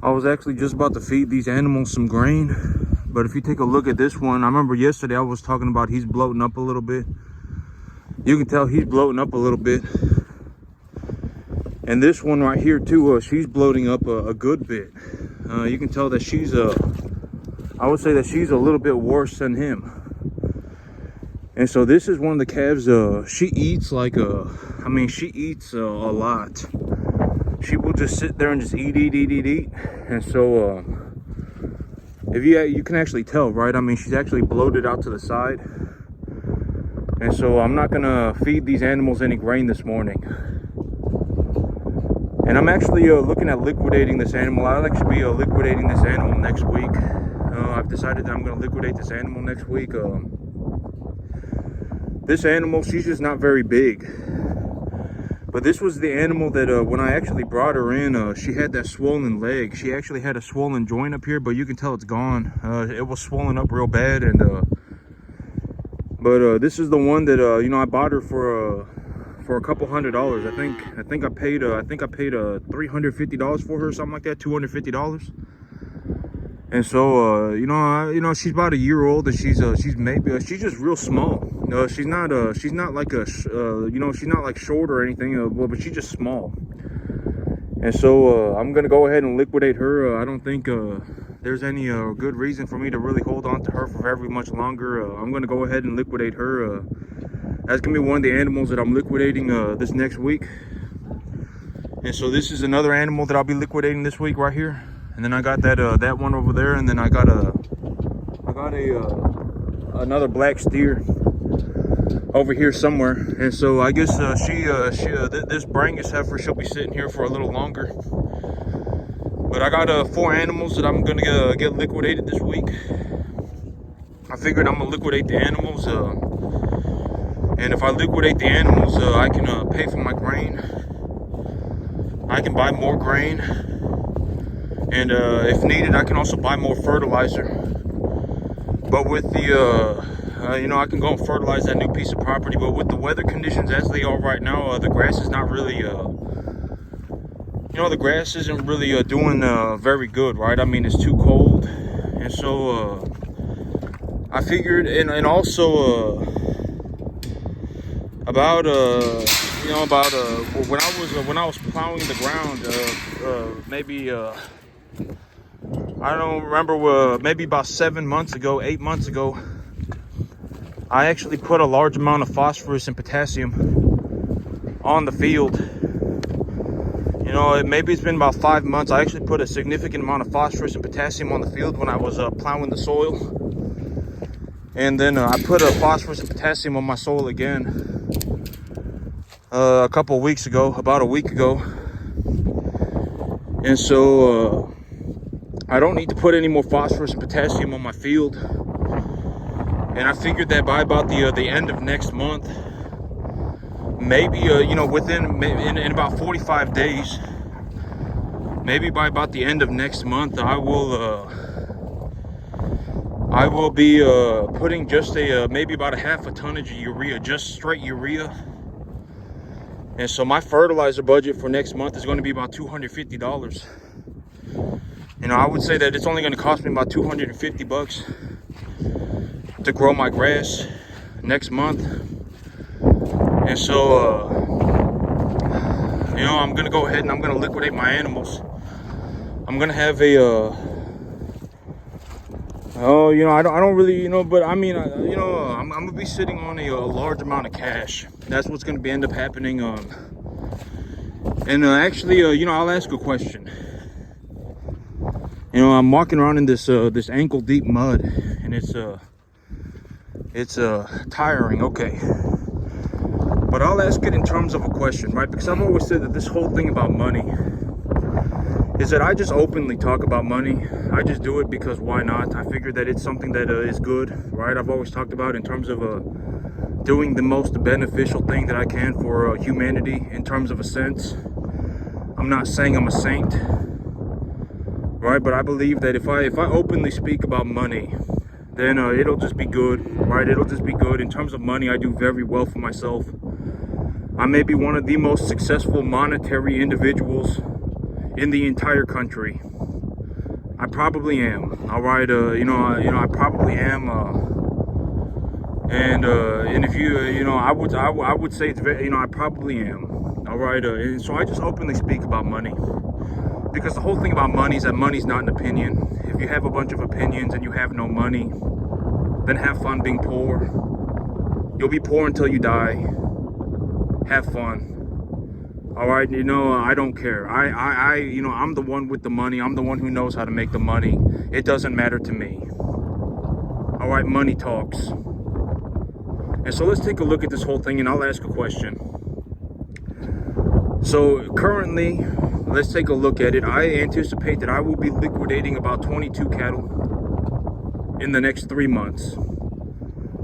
I was actually just about to feed these animals some grain, but if you take a look at this one, I remember yesterday I was talking about he's bloating up a little bit. You can tell he's bloating up a little bit. And this one right here too, she's bloating up a good bit. You can tell that she's I would say that she's a little bit worse than him. And so this is one of the calves. She eats like she eats a lot. She will just sit there and just eat. And so if you can actually tell, right? I mean, she's actually bloated out to the side. And so I'm not gonna feed these animals any grain this morning. And I'm actually looking at liquidating this animal. I'll actually be liquidating this animal next week. I've decided that I'm gonna liquidate this animal next week. This animal, she's just not very big. But this was the animal that when I actually brought her in, she had that swollen leg. She actually had a swollen joint up here, but you can tell it's gone. It was swollen up real bad. And but this is the one that I bought her for a couple $100. I think I paid $350 for her, something like that, $250. And so she's about a year old, and she's she's just real small. She's not like she's not like short or anything, but she's just small. And so I'm gonna go ahead and liquidate her. I don't think there's any good reason for me to really hold on to her for very much longer. I'm gonna go ahead and liquidate her. That's gonna be one of the animals that I'm liquidating this next week. And so this is another animal that I'll be liquidating this week right here. And then I got that one over there, and then I got another black steer over here somewhere. And so I guess this Brangus heifer, she'll be sitting here for a little longer. But I got 4 animals that I'm gonna get liquidated this week. I figured I'm gonna liquidate the animals, and if I liquidate the animals, I can pay for my grain. I can buy more grain, and if needed, I can also buy more fertilizer. But with the I can go and fertilize that new piece of property. But with the weather conditions as they are right now, the grass is not really the grass isn't really doing very good, right? I mean, it's too cold. And so I figured, and also about when I was plowing the ground, maybe I don't remember, maybe about 8 months ago, I actually put a large amount of phosphorus and potassium on the field. Maybe it's been about 5 months. I actually put a significant amount of phosphorus and potassium on the field when I was plowing the soil. And then I put a phosphorus and potassium on my soil again a couple of weeks ago, about a week ago. And so I don't need to put any more phosphorus and potassium on my field. And I figured that by about the end of next month, maybe in about 45 days, maybe by about the end of next month, I will be putting just maybe about a half a tonnage of urea, just straight urea. And so my fertilizer budget for next month is going to be about $250. I would say that it's only going to cost me about $250 to grow my grass next month. And so I'm gonna go ahead and I'm gonna liquidate my animals. I'm gonna have I don't really, but I mean, I'm gonna be sitting on a large amount of cash. That's what's gonna end up happening. And actually, I'll ask a question. I'm walking around in this ankle deep mud, and it's tiring. Okay. But I'll ask it in terms of a question, right? Because I've always said that this whole thing about money is that I just openly talk about money. I just do it because why not? I figure that it's something that is good, right? I've always talked about in terms of doing the most beneficial thing that I can for humanity in terms of a sense. I'm not saying I'm a saint, right? But I believe that if I openly speak about money, then it'll just be good, right? It'll just be good. In terms of money, I do very well for myself. I may be one of the most successful monetary individuals in the entire country. I probably am. All right, I probably am. And if you, I would say it's very, I probably am. All right, and so I just openly speak about money, because the whole thing about money is that money's not an opinion. If you have a bunch of opinions and you have no money, then have fun being poor. You'll be poor until you die. Have fun. All right, I don't care. I'm the one with the money. I'm the one who knows how to make the money. It doesn't matter to me. All right, money talks. And so let's take a look at this whole thing, and I'll ask a question. So currently, let's take a look at it. I anticipate that I will be liquidating about 22 cattle in the next 3 months.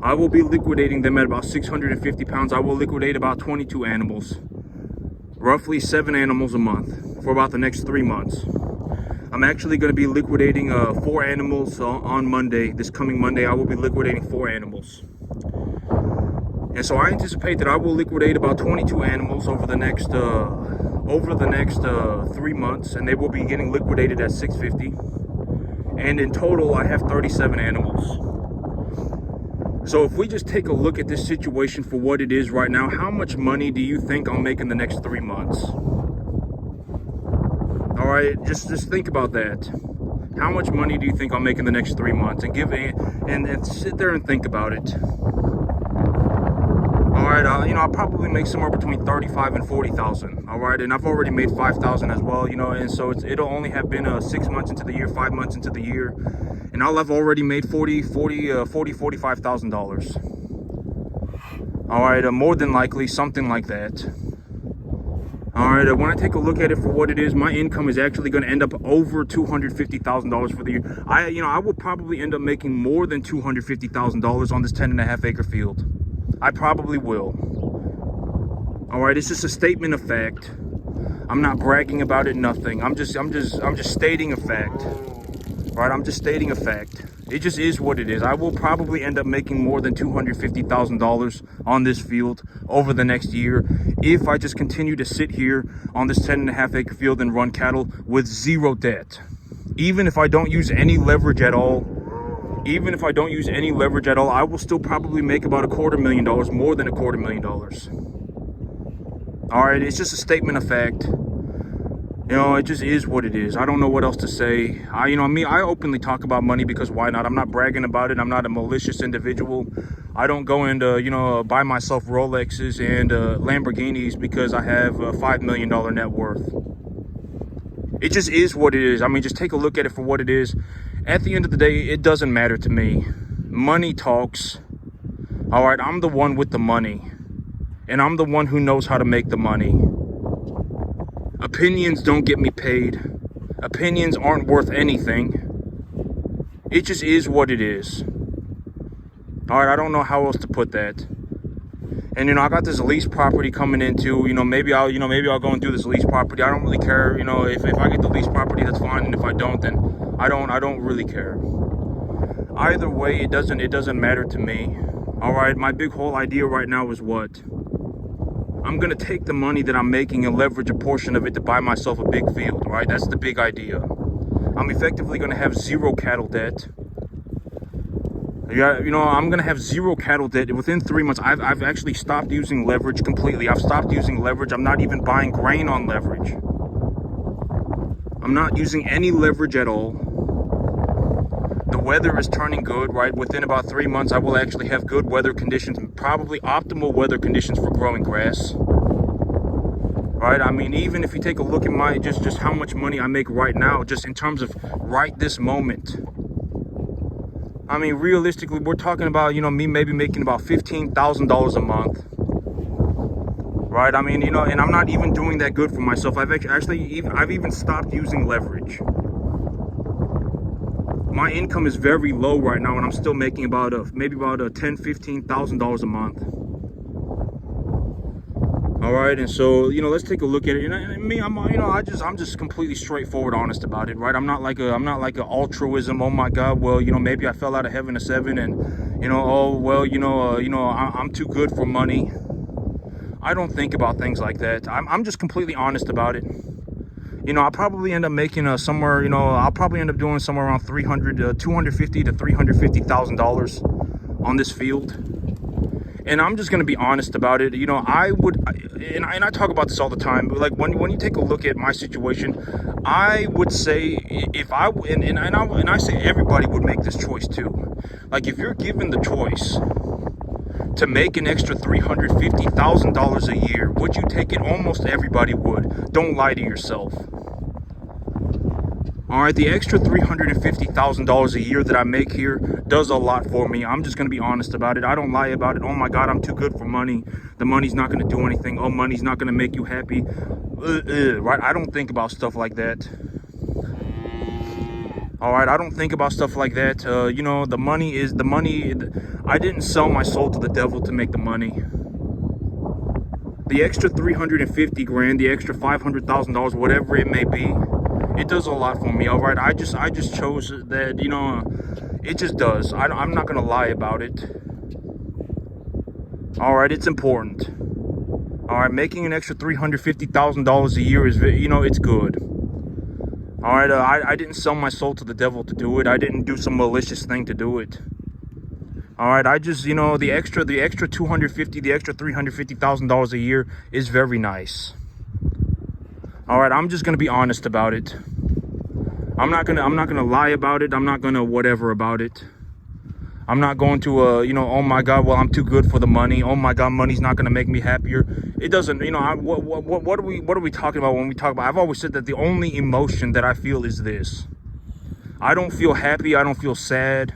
I will be liquidating them at about 650 pounds. I will liquidate about 22 animals, roughly 7 animals a month for about the next 3 months. I'm actually going to be liquidating 4 animals on Monday. This coming Monday, I will be liquidating 4 animals. And so I anticipate that I will liquidate about 22 animals over the next 3 months, and they will be getting liquidated at 650. And in total, I have 37 animals. So if we just take a look at this situation for what it is right now, how much money do you think I'll make in the next 3 months? All right, just think about that. How much money do you think I'll make in the next 3 months? And sit there and think about it. All right, I'll probably make somewhere between 35 and 40,000. All right, and I've already made 5,000 as well, and so it'll only have been 6 months into the year, 5 months into the year, and I'll have already made $45,000. All right, more than likely something like that. All right, when I take a look at it for what it is, my income is actually going to end up over $250,000 for the year. I will probably end up making more than $250,000 on this 10.5 acre field. I probably will. All right, it's just a statement of fact. I'm not bragging about it, nothing. I'm just stating a fact. All right, I'm just stating a fact. It just is what it is. I will probably end up making more than $250,000 on this field over the next year if I just continue to sit here on this 10.5 acre field and run cattle with zero debt. Even if I don't use any leverage at all, I will still probably make about $250,000, more than $250,000. All right, it's just a statement of fact. It just is what it is. I don't know what else to say. I openly talk about money because why not? I'm not bragging about it. I'm not a malicious individual. I don't go into, buy myself Rolexes and Lamborghinis because I have a $5 million net worth. It just is what it is. Just take a look at it for what it is. At the end of the day, it doesn't matter to me. Money talks. All right, I'm the one with the money. And I'm the one who knows how to make the money. Opinions don't get me paid. Opinions aren't worth anything. It just is what it is. All right, I don't know how else to put that. And I got this lease property coming into. Maybe I'll go and do this lease property. I don't really care. If I get the lease property, that's fine. And if I don't, then I don't really care. Either way, it doesn't matter to me. All right, my big whole idea right now is what? I'm gonna take the money that I'm making and leverage a portion of it to buy myself a big field, right? That's the big idea. I'm effectively gonna have zero cattle debt. Yeah, I'm gonna have zero cattle debt within 3 months. I've actually stopped using leverage completely. I've stopped using leverage. I'm not even buying grain on leverage. I'm not using any leverage at all. The weather is turning good, right? Within about 3 months, I will actually have good weather conditions, probably optimal weather conditions for growing grass. Right? Even if you take a look at my just how much money I make right now, just in terms of right this moment. Realistically, we're talking about, me maybe making about $15,000 a month. Right? And I'm not even doing that good for myself. I've even stopped using leverage. My income is very low right now, and I'm still making maybe about $10,000-$15,000 a month. All right, and so let's take a look at it. I'm just completely straightforward, honest about it, right? I'm not like a altruism. Oh my God, well, maybe I fell out of heaven at 7, and I'm too good for money. I don't think about things like that. I'm just completely honest about it. I'll probably end up making somewhere, I'll probably end up doing somewhere around 250 to $350,000 on this field. And I'm just going to be honest about it. And I talk about this all the time, but like when you take a look at my situation, I would say and I say everybody would make this choice too. Like if you're given the choice to make an extra $350,000 a year, would you take it? Almost everybody would. Don't lie to yourself. All right, the extra $350,000 a year that I make here does a lot for me. I'm just going to be honest about it. I don't lie about it. Oh my God, I'm too good for money. The money's not going to do anything. Oh, money's not going to make you happy. Right? I don't think about stuff like that. All right, I don't think about stuff like that. The money is the money. I didn't sell my soul to the devil to make the money. The extra 350 grand, the extra $500,000, whatever it may be, it does a lot for me. All right, I just chose that. It just does. I'm not gonna lie about it. All right, it's important. All right, making an extra $350,000 a year is, it's good. All right, I didn't sell my soul to the devil to do it. I didn't do some malicious thing to do it. All right, I just, the extra $250, the extra $350,000 a year is very nice. All right, I'm just gonna be honest about it. I'm not gonna lie about it. I'm not gonna whatever about it. I'm not going to oh my God, well, I'm too good for the money. Oh my God, money's not gonna make me happier. It doesn't. What are we talking about when we talk about? I've always said that the only emotion that I feel is this. I don't feel happy. I don't feel sad.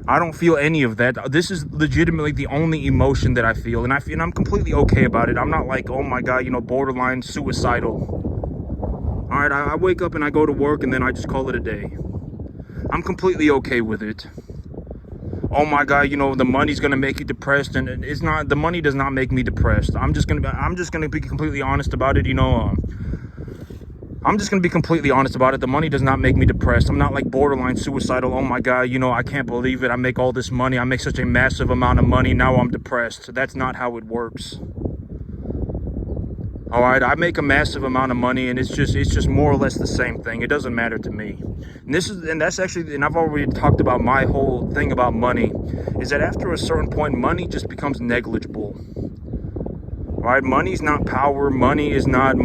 I don't feel any of that. This is legitimately the only emotion that I feel, and I'm completely okay about it. I'm not like, oh my God, borderline suicidal. All right, I wake up and I go to work and then I just call it a day. I'm completely okay with it. Oh my God, the money's gonna make you depressed, and it's not. The money does not make me depressed. I'm just gonna be completely honest about it. I'm just gonna be completely honest about it. The money does not make me depressed. I'm not like borderline suicidal. Oh my God, I can't believe it. I make all this money. I make such a massive amount of money. Now I'm depressed. That's not how it works. All right, I make a massive amount of money, and it's just more or less the same thing. It doesn't matter to me. And I've already talked about my whole thing about money, is that after a certain point, money just becomes negligible. Right? Money's not power. Money is not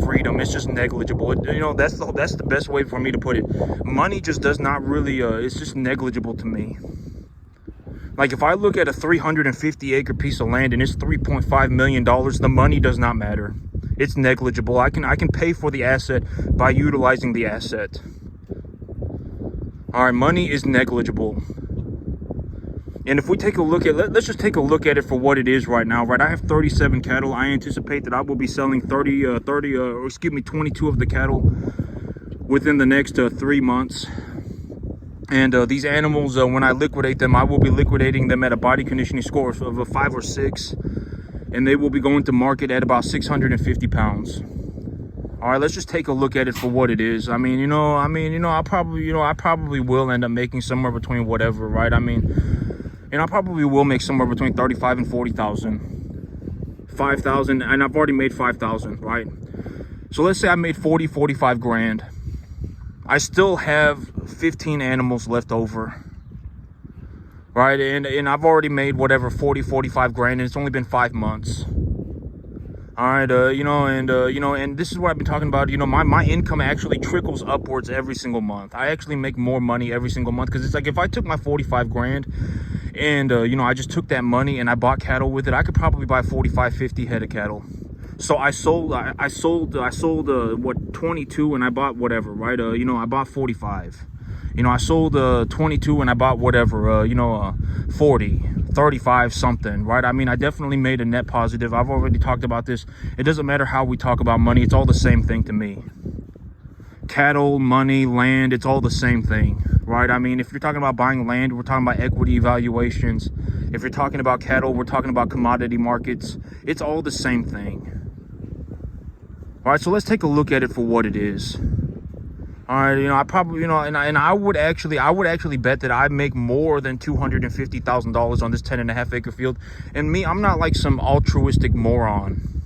freedom. It's just negligible. That's the best way for me to put it. Money just does not really. It's just negligible to me. Like if I look at a 350 acre piece of land and it's $3.5 million, the money does not matter. It's negligible. I can pay for the asset by utilizing the asset. All right, money is negligible. And if we take a look at, let's just take a look at it for what it is right now, right? I have 37 cattle. I anticipate that I will be selling 22 of the cattle within the next 3 months. And these animals, when I liquidate them, I will be liquidating them at a body conditioning score of a 5 or 6. And they will be going to market at about 650 pounds. All right, let's just take a look at it for what it is. I probably will end up making somewhere between whatever, right? I probably will make somewhere between 35 and 40,000, 5,000, and I've already made 5,000, right? So let's say I made 45 grand. I still have 15 animals left over, right? And I've already made whatever 45 grand, and it's only been 5 months. All right, and this is what I've been talking about. My income actually trickles upwards every single month. I actually make more money every single month, because it's like if I took my 45 grand and I just took that money and I bought cattle with it, I could probably buy 50 head of cattle. So I sold 22 and I bought whatever, right? I bought 45. I sold 22 and I bought whatever, 40, 35 something, right? I definitely made a net positive. I've already talked about this. It doesn't matter how we talk about money. It's all the same thing to me. Cattle, money, land, it's all the same thing, right? If you're talking about buying land, we're talking about equity evaluations. If you're talking about cattle, we're talking about commodity markets. It's all the same thing. All right, so let's take a look at it for what it is. All right, I probably, and I would actually bet that I make more than $250,000 on this 10.5 acre field. And I'm not like some altruistic moron.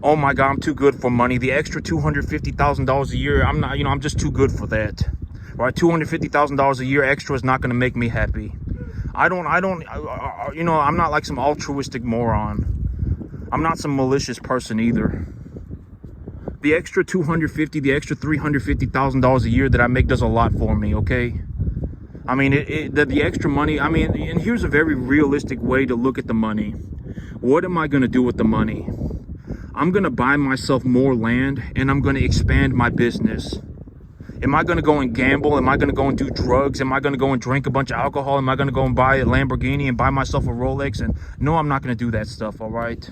oh my God, I'm too good for money. The extra $250,000 a year, I'm not, I'm just too good for that. Right? $250,000 a year extra is not going to make me happy. I'm not like some altruistic moron. I'm not some malicious person either. The extra $250,000, the extra $350,000 a year that I make does a lot for me, okay? I mean, the extra money, I mean, and here's a very realistic way to look at the money. What am I going to do with the money? I'm going to buy myself more land, and I'm going to expand my business. Am I going to go and gamble? Am I going to go and do drugs? Am I going to go and drink a bunch of alcohol? Am I going to go and buy a Lamborghini and buy myself a Rolex? And no, I'm not going to do that stuff, all right?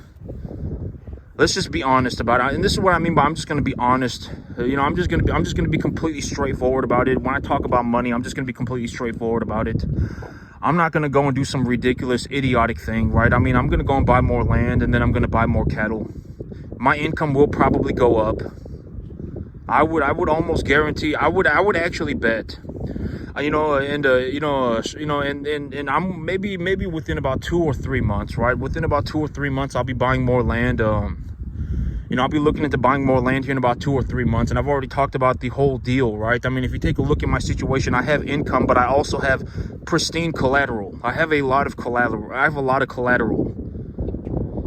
Let's just be honest about it. And this is what I mean by I'm just going to be honest. I'm just going to be completely straightforward about it. When I talk about money, I'm just going to be completely straightforward about it. I'm not going to go and do some ridiculous, idiotic thing, right? I mean, I'm going to go and buy more land, and then I'm going to buy more cattle. My income will probably go up. I would almost guarantee, I would actually bet, and I'm maybe within about 2 or 3 months, right? Within about 2 or 3 months, I'll be buying more land. I'll be looking into buying more land here in about 2 or 3 months. And I've already talked about the whole deal, right? I mean, if you take a look at my situation, I have income, but I also have pristine collateral. I have a lot of collateral.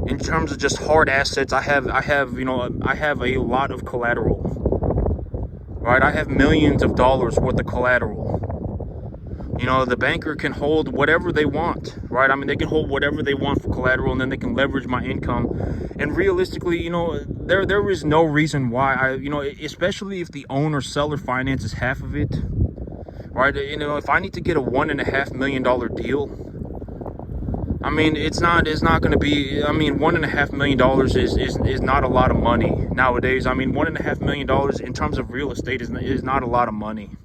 In terms of just hard assets, I have a lot of collateral. Right, I have millions of dollars worth of collateral. The banker can hold whatever they want, right? I mean, they can hold whatever they want for collateral, and then they can leverage my income. And realistically, there is no reason why especially if the owner-seller finances half of it, right? If I need to get a $1.5 million deal, I mean, it's not going to be, I mean, $1.5 million is not a lot of money nowadays. I mean, $1.5 million in terms of real estate is not a lot of money.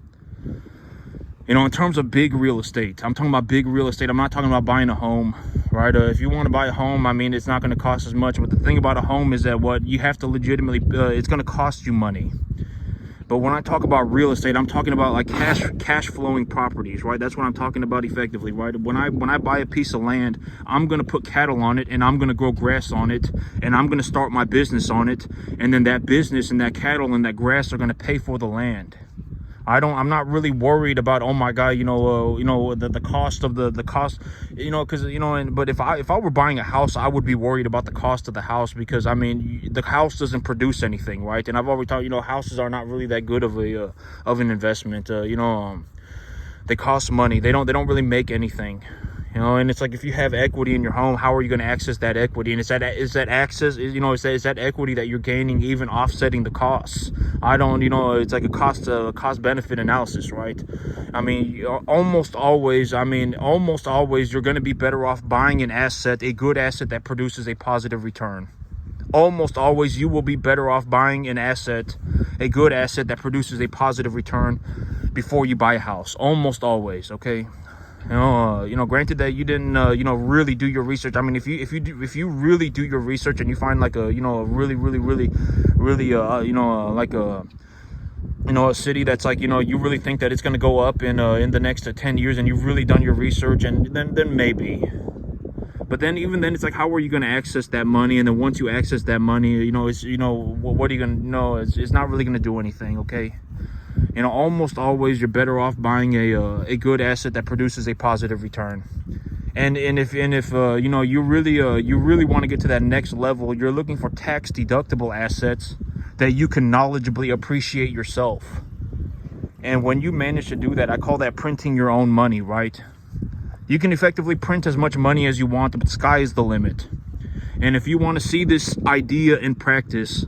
In terms of big real estate, I'm talking about big real estate. I'm not talking about buying a home, right? If you want to buy a home, I mean, it's not going to cost as much. But the thing about a home is that you have to legitimately, it's going to cost you money. But when I talk about real estate, I'm talking about like cash flowing properties, right? That's what I'm talking about effectively, right? When I buy a piece of land, I'm going to put cattle on it, and I'm going to grow grass on it, and I'm going to start my business on it. And then that business and that cattle and that grass are going to pay for the land. I'm not really worried about, oh my God, the cost of the cost, because, but if I were buying a house, I would be worried about the cost of the house, because I mean, the house doesn't produce anything, right? And I've already thought, houses are not really that good of an investment. They cost money. They don't really make anything. And it's like, if you have equity in your home, how are you going to access that equity? And is that equity that you're gaining even offsetting the costs? It's like a cost benefit analysis, right? I mean, almost always you're going to be better off buying an asset, a good asset that produces a positive return. Almost always you will be better off buying an asset, a good asset that produces a positive return before you buy a house. Almost always, okay? Granted that you didn't, really do your research. I mean, if you really do your research and you find like a a city that's like, you really think that it's going to go up in the next 10 years, and you've really done your research, and then maybe. But then, even then, it's like, how are you going to access that money? And then once you access that money, what are you going to, it's not really going to do anything, okay? Almost always you're better off buying a good asset that produces a positive return. And if you really want to get to that next level, you're looking for tax deductible assets that you can knowledgeably appreciate yourself. And when you manage to do that, I call that printing your own money, right? You can effectively print as much money as you want, but the sky is the limit. And if you want to see this idea in practice,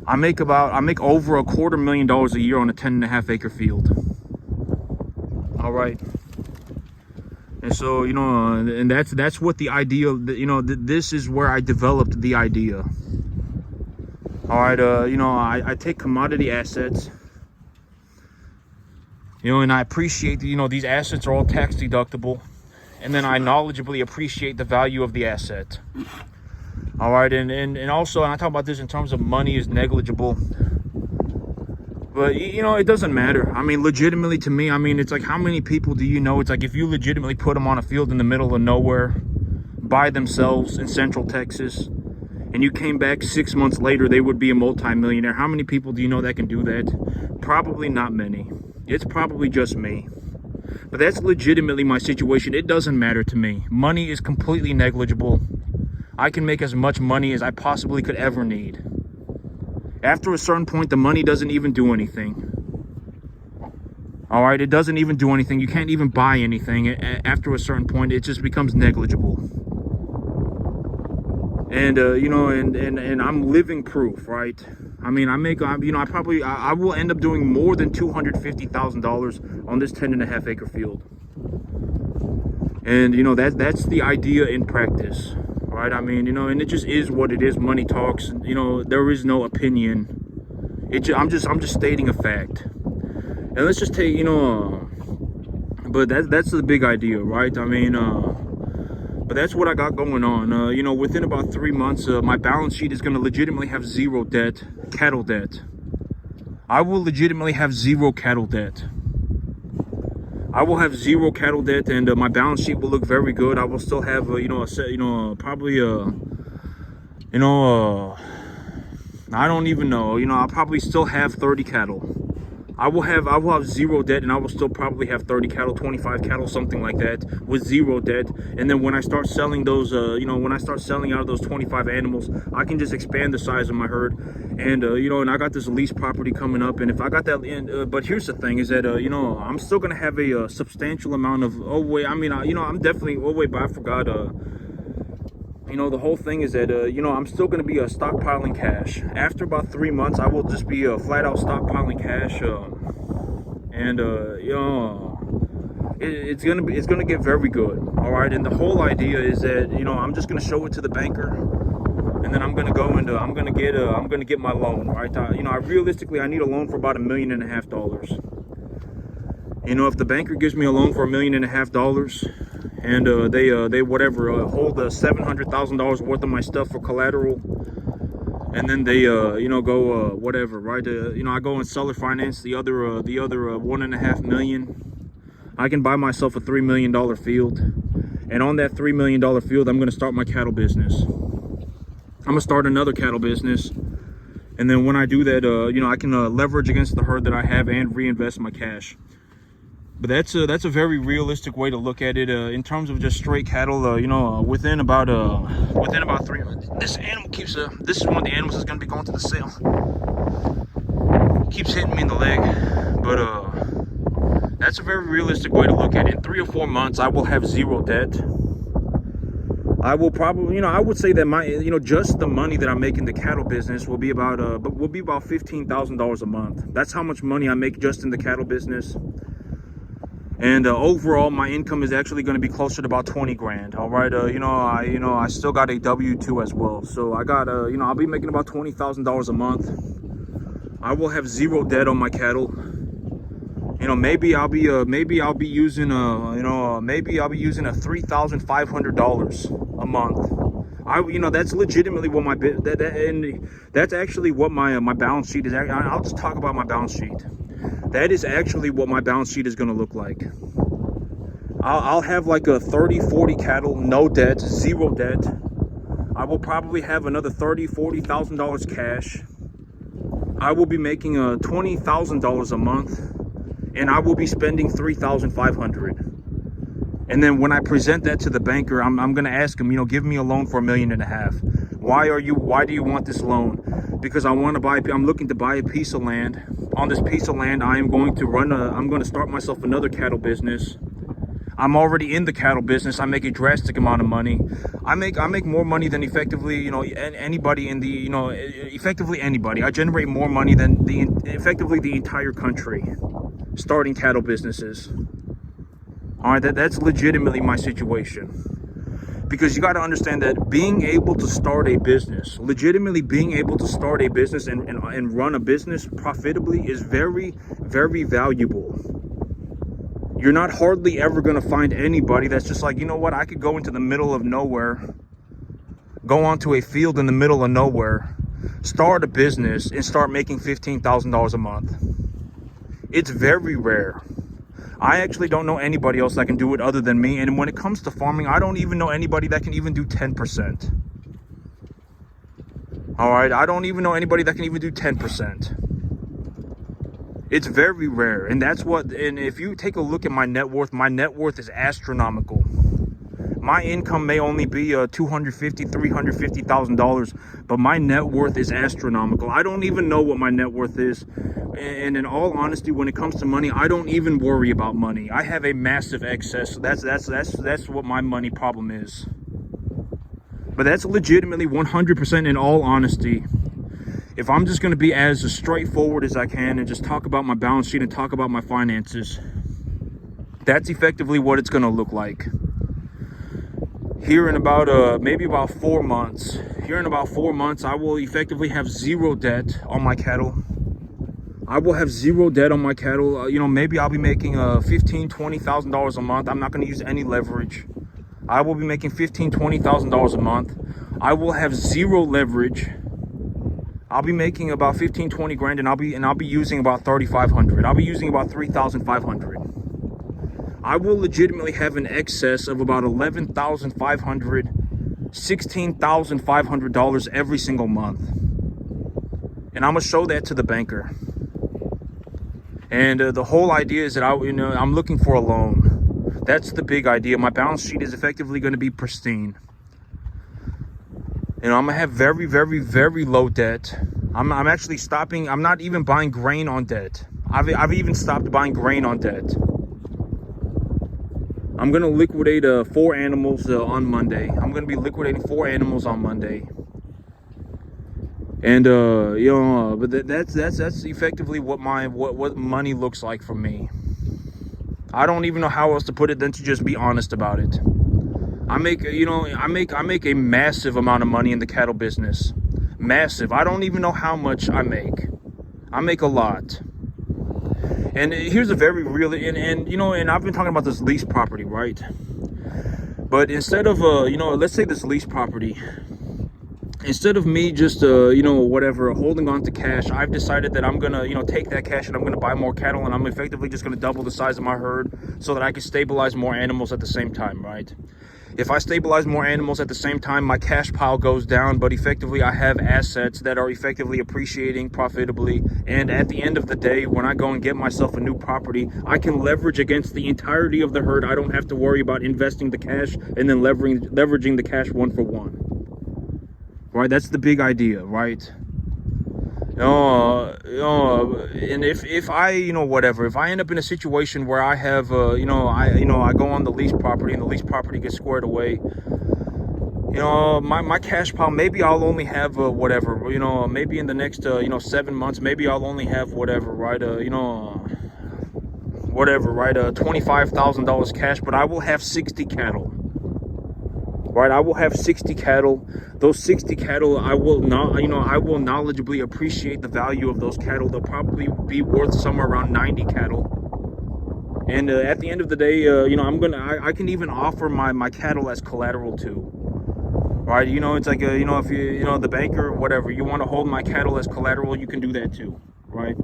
I make over $250,000 a year on a 10.5 acre field. All right. And so, and that's what the idea, this is where I developed the idea. All right. I take commodity assets, and I appreciate, these assets are all tax deductible. And then I knowledgeably appreciate the value of the asset. All right, and also, and I talk about this in terms of money is negligible, but it doesn't matter. I mean, legitimately, to me, I mean, it's like, how many people do you know? It's like, if you legitimately put them on a field in the middle of nowhere by themselves in Central Texas, and you came back 6 months later, they would be a multi-millionaire. How many people do you know that can do that? Probably not many. It's probably just me. But that's legitimately my situation. It doesn't matter to me. Money is completely negligible. I can make as much money as I possibly could ever need. After a certain point, the money doesn't even do anything. All right, it doesn't even do anything. You can't even buy anything. After a certain point, it just becomes negligible. And you know, and I'm living proof, right? I mean, I will end up doing more than $250,000 on this 10.5 acre field. And you know, that's the idea in practice, right? I mean, you know, and it just is what it is. Money talks. You know, there is no opinion. I'm just stating a fact. And let's just take, you know, but that's the big idea, right? I mean, but that's what I got going on. You know, within about 3 months, my balance sheet is going to legitimately have zero debt, cattle debt. I will legitimately have zero cattle debt. I will have zero cattle debt, and my balance sheet will look very good. I will still have, you know, probably, you know, I don't even know. You know, I'll probably still have 30 cattle. I will have zero debt, and I will still probably have 30 cattle, 25 cattle, something like that, with zero debt. And then when I start selling those, you know, when I start selling out of those 25 animals, I can just expand the size of my herd. And, you know, and I got this lease property coming up. And if I got that, but here's the thing is that, you know, I'm still going to have a substantial amount of, you know, I'm definitely, but I forgot, you know, the whole thing is that, you know, I'm still going to be stockpiling cash. After about 3 months, I will just be flat out stockpiling cash. And, you know, it's going to get very good. All right. And the whole idea is that, you know, I'm just going to show it to the banker. And then I'm going to go and I'm going to get my loan. Right. You know, realistically, I need a loan for about $1.5 million. You know, if the banker gives me a loan for $1.5 million, and they whatever hold $700,000 worth of my stuff for collateral, and then they you know, go whatever, right? You know, I go and seller finance the other $1.5 million. I can buy myself a $3 million field, and on that $3 million field, I'm going to start my cattle business. I'm gonna start another cattle business, and then when I do that, you know, I can leverage against the herd that I have and reinvest my cash. But that's a very realistic way to look at it. In terms of just straight cattle, you know, within about 3 months. This animal keeps this is one of the animals that's gonna be going to the sale. Keeps hitting me in the leg, but that's a very realistic way to look at it. In 3 or 4 months, I will have zero debt. I will probably, you know, I would say that my, you know, just the money that I make in the cattle business will be about $15,000 a month. That's how much money I make just in the cattle business. And overall, my income is actually going to be closer to about 20 grand. All right. You know, I still got a W-2 as well. So I got, you know, I'll be making about $20,000 a month. I will have zero debt on my cattle. You know, maybe I'll be using $3,500 a month. You know, that's legitimately what and that's actually what my balance sheet is. I'll just talk about my balance sheet. That is actually what my balance sheet is going to look like. I'll have like a 30-40 cattle, no debt, zero debt. I will probably have another $30,000-$40,000 cash. I will be making $20,000 a month, and I will be spending $3,500. And then when I present that to the banker, I'm going to ask him, you know, give me a loan for $1.5 million. Why do you want this loan? Because I'm looking to buy a piece of land. On this piece of land, I'm going to start myself another cattle business. I'm already in the cattle business. I make a drastic amount of money. I make more money than effectively, you know, anybody in the, you know, effectively anybody. I generate more money than effectively the entire country starting cattle businesses. All right, that's legitimately my situation. Because you got to understand that being able to start a business, legitimately being able to start a business and run a business profitably is very, very valuable. You're not hardly ever going to find anybody that's just like, you know what, I could go into the middle of nowhere, go onto a field in the middle of nowhere, start a business and start making $15,000 a month. It's very rare. I actually don't know anybody else that can do it other than me. And when it comes to farming, I don't even know anybody that can even do 10%. All right, I don't even know anybody that can even do 10%. It's very rare, and that's what. And if you take a look at my net worth is astronomical. My income may only be $250,000, $350,000, but my net worth is astronomical. I don't even know what my net worth is, and in all honesty, when it comes to money, I don't even worry about money. I have a massive excess. So that's what my money problem is. But that's legitimately 100% in all honesty. If I'm just going to be as straightforward as I can and just talk about my balance sheet and talk about my finances, that's effectively what it's going to look like. Here in about maybe about 4 months, I will effectively have zero debt on my cattle. I will have zero debt on my cattle. You know, maybe I'll be making $15,000, $20,000 a month. I'm not going to use any leverage. I will be making $15,000, $20,000 a month. I will have zero leverage. I'll be making about 15, 20 grand, and I'll be using about 3,500. I'll be using about 3,500. I will legitimately have an excess of about $11,500, $16,500 every single month. And I'm gonna show that to the banker. And the whole idea is that I'm looking for a loan. That's the big idea. My balance sheet is effectively going to be pristine. You know, I'm gonna have very, very, very low debt. I'm actually stopping. I'm not even buying grain on debt. I've even stopped buying grain on debt. I'm gonna liquidate 4 animals on Monday. I'm gonna be liquidating 4 animals on Monday. And you know, but that's effectively what money looks like for me. I don't even know how else to put it than to just be honest about it. I make a massive amount of money in the cattle business. Massive. I don't even know how much I make. I make a lot. And here's a very real, and you know, and I've been talking about this lease property, right? But instead of you know, let's say this lease property, instead of me just you know, whatever, holding on to cash, I've decided that I'm gonna, you know, take that cash and I'm gonna buy more cattle, and I'm effectively just gonna double the size of my herd so that I can stabilize more animals at the same time, right? If I stabilize more animals at the same time, my cash pile goes down, but effectively I have assets that are effectively appreciating profitably. And at the end of the day, when I go and get myself a new property, I can leverage against the entirety of the herd. I don't have to worry about investing the cash and then leveraging the cash one for one. Right? That's the big idea, right? And if I, you know, whatever, if I end up in a situation where I have, I go on the lease property and the lease property gets squared away, you know, my cash pile, maybe I'll only have, whatever, you know, maybe in the next, 7 months, maybe I'll only have whatever, right, $25,000 cash, but I will have 60 cattle. Right, I will have 60 cattle. Those 60 cattle, I will knowledgeably appreciate the value of those cattle. They'll probably be worth somewhere around 90 cattle. And at the end of the day, you know, I can even offer my cattle as collateral too. Right, you know, it's like, you know, if you know, the banker, whatever, you want to hold my cattle as collateral, you can do that too, right?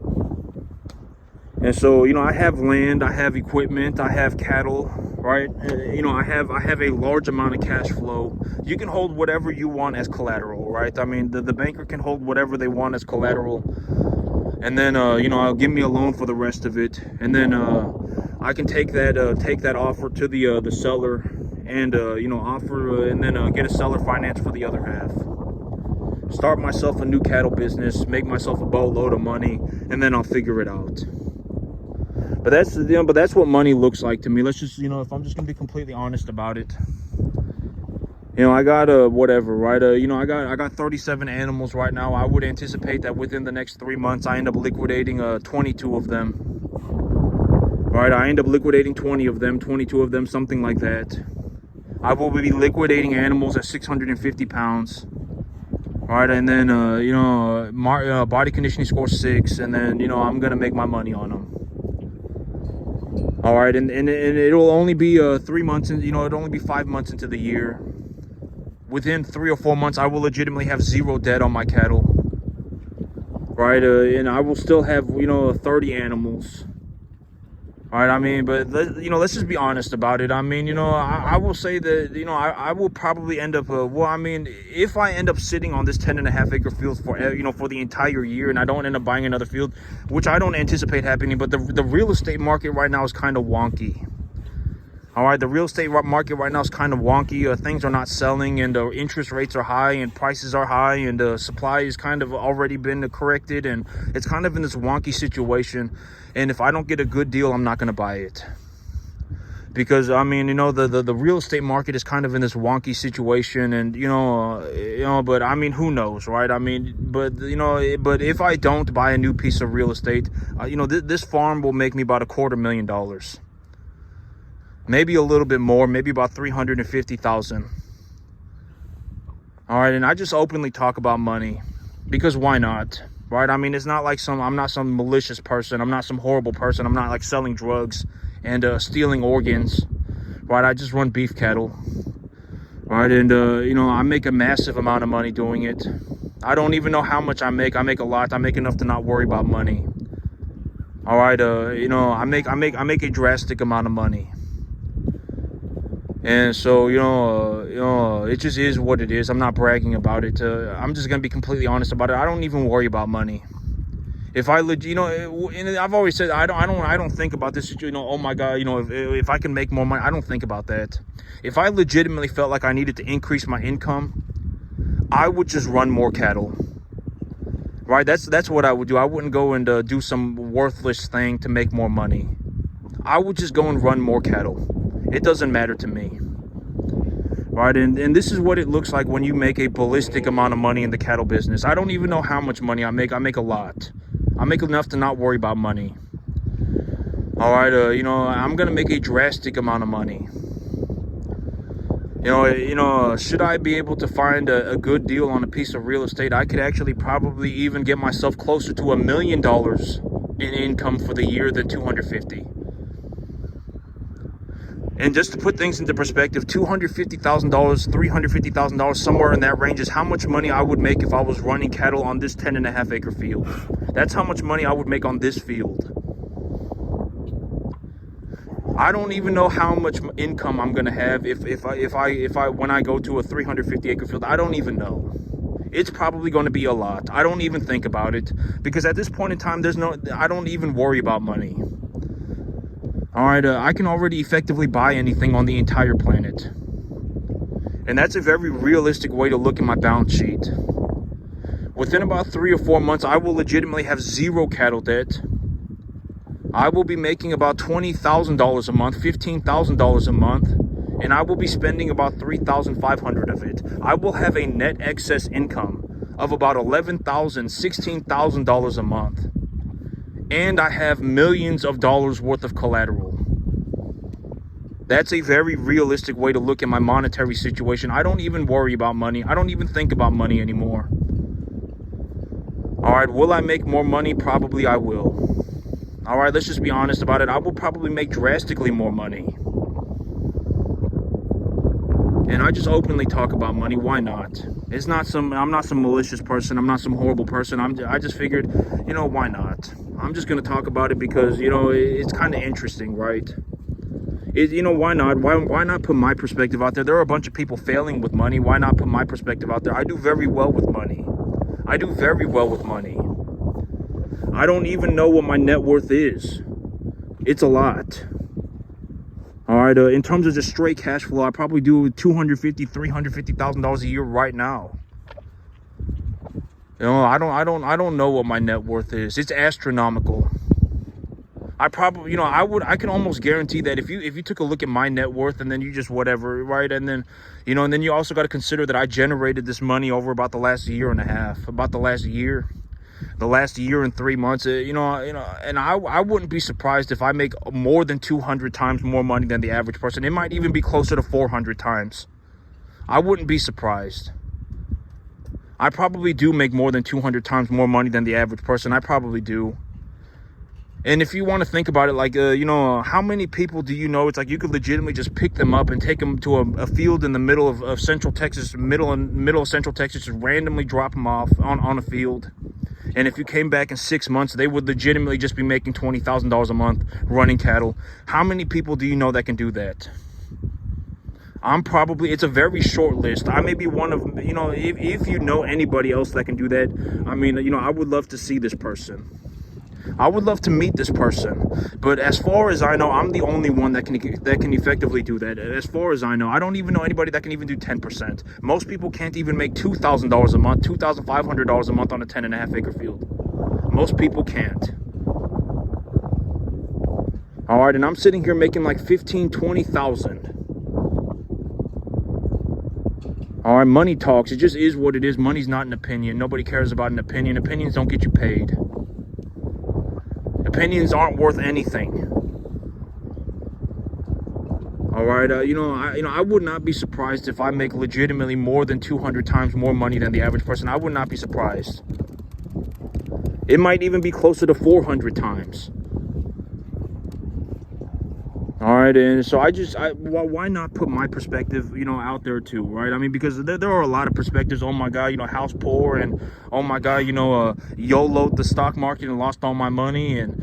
And so, you know, I have land, I have equipment, I have cattle, right? You know, I have a large amount of cash flow. You can hold whatever you want as collateral, right? I mean, the banker can hold whatever they want as collateral, and then you know, I'll give me a loan for the rest of it, and then I can take that offer to the seller, and you know, offer and then get a seller finance for the other half. Start myself a new cattle business, make myself a boatload of money, and then I'll figure it out. But that's, you know, that's what money looks like to me. Let's just, you know, if I'm just gonna be completely honest about it, you know, I got whatever, right? You know, I got 37 animals right now. I would anticipate that within the next 3 months, I end up liquidating 22 of them. Right? I end up liquidating 20 of them, 22 of them, something like that. I will be liquidating animals at 650 pounds. Right, and then you know, body conditioning score 6, and then, you know, I'm gonna make my money on them. All right, and it'll only be 3 months, and you know, it'll only be 5 months into the year. Within 3 or 4 months, I will legitimately have zero debt on my cattle. Right, and I will still have, you know, 30 animals. Right, I mean, but let's just be honest about it. I mean, I will say that, I will probably end up, well, I mean, if I end up sitting on this 10.5 acre field for, for the entire year, and I don't end up buying another field, which I don't anticipate happening, but the real estate market right now is kind of wonky. All right, the real estate market right now is kind of wonky. Things are not selling, and interest rates are high, and prices are high, and supply has kind of already been corrected, and it's kind of in this wonky situation. And if I don't get a good deal, I'm not going to buy it. Because, I mean, the real estate market is kind of in this wonky situation, and, but I mean, who knows, right? I mean, but if I don't buy a new piece of real estate, this farm will make me about $250,000. Maybe a little bit more, maybe about 350,000. All right, and I just openly talk about money because why not? Right? I mean, it's not like I'm not some malicious person. I'm not some horrible person. I'm not like selling drugs and stealing organs. Right? I just run beef cattle. Right? And I make a massive amount of money doing it. I don't even know how much I make. I make a lot. I make enough to not worry about money. All right, I make a drastic amount of money. And so, it just is what it is. I'm not bragging about it. I'm just going to be completely honest about it. I don't even worry about money. If I, and I've always said, I don't think about this, oh my God, if I can make more money, I don't think about that. If I legitimately felt like I needed to increase my income, I would just run more cattle. Right? That's what I would do. I wouldn't go and do some worthless thing to make more money. I would just go and run more cattle. It doesn't matter to me. Right, and this is what it looks like when you make a ballistic amount of money in the cattle business. I don't even know how much money I make. I make a lot. I make enough to not worry about money. All right, I'm gonna make a drastic amount of money. Should I be able to find a good deal on a piece of real estate, I could actually probably even get myself closer to $1 million in income for the year than 250. And just to put things into perspective, $250,000, $350,000, somewhere in that range is how much money I would make if I was running cattle on this 10.5 acre field. That's how much money I would make on this field. I don't even know how much income I'm gonna have if I when I go to a 350 acre field. I don't even know. It's probably going to be a lot. I don't even think about it because at this point in time, I don't even worry about money. All right, I can already effectively buy anything on the entire planet. And that's a very realistic way to look at my balance sheet. Within about 3 or 4 months, I will legitimately have zero cattle debt. I will be making about $20,000 a month, $15,000 a month, and I will be spending about $3,500 of it. I will have a net excess income of about $11,000, $16,000 a month. And I have millions of dollars worth of collateral. That's a very realistic way to look at my monetary situation. I don't even worry about money. I don't even think about money anymore. All right, will I make more money? Probably I will. All right, let's just be honest about it. I will probably make drastically more money. And I just openly talk about money. Why not? I'm not some malicious person. I'm not some horrible person. I just figured, why not? I'm just going to talk about it because, it's kind of interesting, right? Why not? Why not put my perspective out there? There are a bunch of people failing with money. Why not put my perspective out there? I do very well with money. I do very well with money. I don't even know what my net worth is. It's a lot. All right, in terms of just straight cash flow, I probably do $250,000, $350,000 a year right now. I don't know what my net worth is. It's astronomical. I probably, I can almost guarantee that if you took a look at my net worth and then you just whatever, right, and then, and then you also got to consider that I generated this money over about the last year and a half, about the last year and 3 months, and I wouldn't be surprised if I make more than 200 times more money than the average person. It might even be closer to 400 times. I wouldn't be surprised. I probably do make more than 200 times more money than the average person. I probably do. And if you want to think about it, like, how many people do you know? It's like you could legitimately just pick them up and take them to a field in the middle of Central Texas, middle of Central Texas, just randomly drop them off on a field. And if you came back in 6 months, they would legitimately just be making $20,000 a month running cattle. How many people do you know that can do that? It's a very short list. I may be one of, if you know anybody else that can do that, I mean, I would love to see this person. I would love to meet this person. But as far as I know, I'm the only one that can effectively do that. As far as I know, I don't even know anybody that can even do 10%. Most people can't even make $2,000 a month, $2,500 a month on a 10.5 acre field. Most people can't. All right, and I'm sitting here making like 15, 20,000. All right, money talks. It just is what it is. Money's not an opinion. Nobody cares about an opinion. Opinions don't get you paid. Opinions aren't worth anything. All right, I would not be surprised if I make legitimately more than 200 times more money than the average person. I would not be surprised. It might even be closer to 400 times. All right, and so why not put my perspective, out there too, right? I mean, because there are a lot of perspectives. Oh my God, house poor, and oh my God, YOLO'd the stock market and lost all my money, and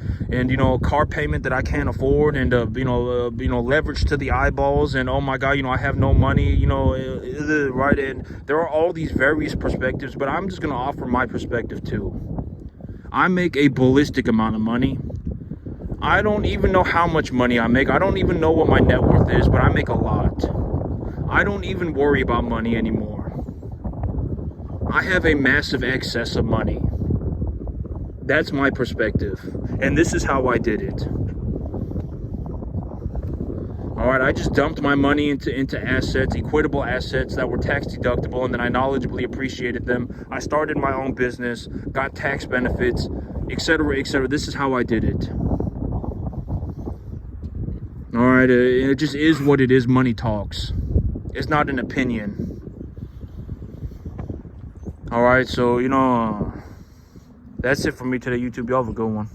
car payment that I can't afford, and leverage to the eyeballs, and oh my God, I have no money, right? And there are all these various perspectives, but I'm just gonna offer my perspective too. I make a ballistic amount of money. I don't even know how much money I make. I don't even know what my net worth is, but I make a lot. I don't even worry about money anymore. I have a massive excess of money. That's my perspective. And this is how I did it. All right, I just dumped my money into assets, equitable assets that were tax deductible, and then I knowledgeably appreciated them. I started my own business, got tax benefits, etc., etc. This is how I did it. All right, it just is what it is. Money talks. It's not an opinion. All right, so, that's it for me today, YouTube. Y'all have a good one.